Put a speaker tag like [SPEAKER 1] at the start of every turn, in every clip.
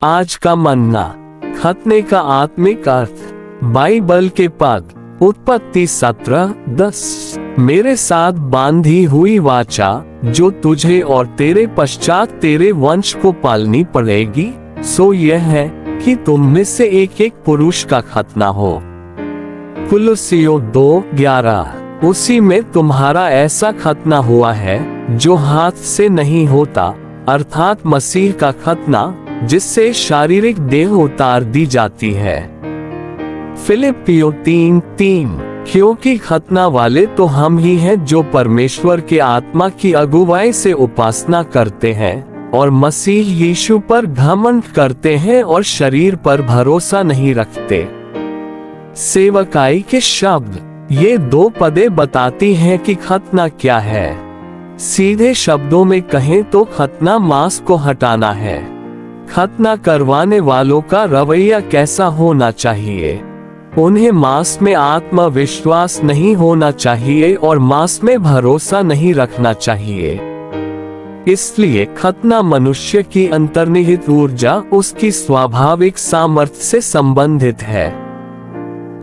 [SPEAKER 1] आज का मन्ना। खतने का आत्मिक अर्थ। बाइबल के पद। उत्पत्ति 17:10। मेरे साथ बांधी हुई वाचा जो तुझे और तेरे पश्चात तेरे वंश को पालनी पड़ेगी, सो यह है कि तुम में से एक एक पुरुष का खतना हो। कुलुस्सियों 2:11। उसी में तुम्हारा ऐसा खतना हुआ है जो हाथ से नहीं होता, अर्थात मसीह का खतना, जिससे शारीरिक देह उतार दी जाती है। फिलिप्पियों 3:3। क्योंकि खतना वाले तो हम ही हैं जो परमेश्वर के आत्मा की अगुवाई से उपासना करते हैं और मसीह यीशु पर घमंड करते हैं और शरीर पर भरोसा नहीं रखते। सेवकाई के शब्द। ये 2 पदें बताती हैं कि खतना क्या है। सीधे शब्दों में कहें तो खतना मांस को हटाना है। खतना करवाने वालों का रवैया कैसा होना चाहिए? उन्हें मांस में आत्मविश्वास नहीं होना चाहिए और मांस में भरोसा नहीं रखना चाहिए। इसलिए खतना मनुष्य की अंतर्निहित ऊर्जा, उसकी स्वाभाविक सामर्थ्य से संबंधित है।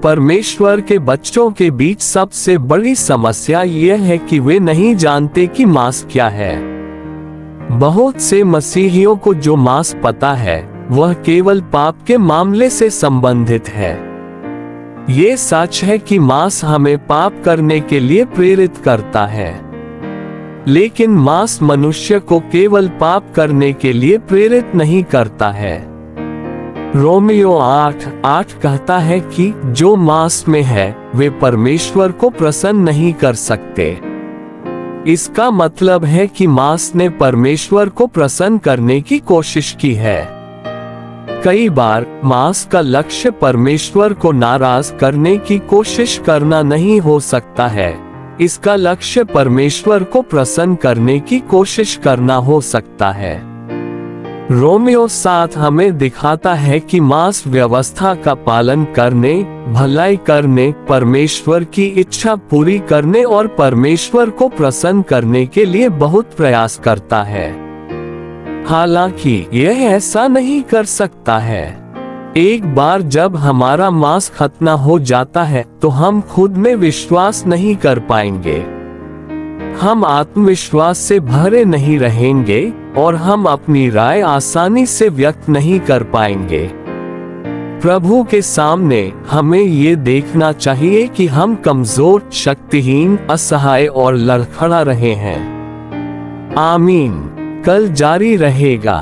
[SPEAKER 1] परमेश्वर के बच्चों के बीच सबसे बड़ी समस्या यह है कि वे नहीं जानते कि मांस क्या है। बहुत से मसीहियों को जो मांस पता है वह केवल पाप के मामले से संबंधित है। ये सच है कि मांस हमें पाप करने के लिए प्रेरित करता है, लेकिन मांस मनुष्य को केवल पाप करने के लिए प्रेरित नहीं करता है। रोमियो 8:8 कहता है कि जो मांस में है वे परमेश्वर को प्रसन्न नहीं कर सकते। इसका मतलब है कि मांस ने परमेश्वर को प्रसन्न करने की कोशिश की है। कई बार मांस का लक्ष्य परमेश्वर को नाराज करने की कोशिश करना नहीं हो सकता है। इसका लक्ष्य परमेश्वर को प्रसन्न करने की कोशिश करना हो सकता है। रोमियो 7 हमें दिखाता है कि मांस व्यवस्था का पालन करने, भलाई करने, परमेश्वर की इच्छा पूरी करने और परमेश्वर को प्रसन्न करने के लिए बहुत प्रयास करता है। हालांकि यह ऐसा नहीं कर सकता है। एक बार जब हमारा मांस खतना हो जाता है तो हम खुद में विश्वास नहीं कर पाएंगे। हम आत्मविश्वास से भरे नहीं रहेंगे और हम अपनी राय आसानी से व्यक्त नहीं कर पाएंगे। प्रभु के सामने हमें ये देखना चाहिए कि हम कमजोर, शक्तिहीन, असहाय और लड़खड़ा रहे हैं। आमीन। कल जारी रहेगा।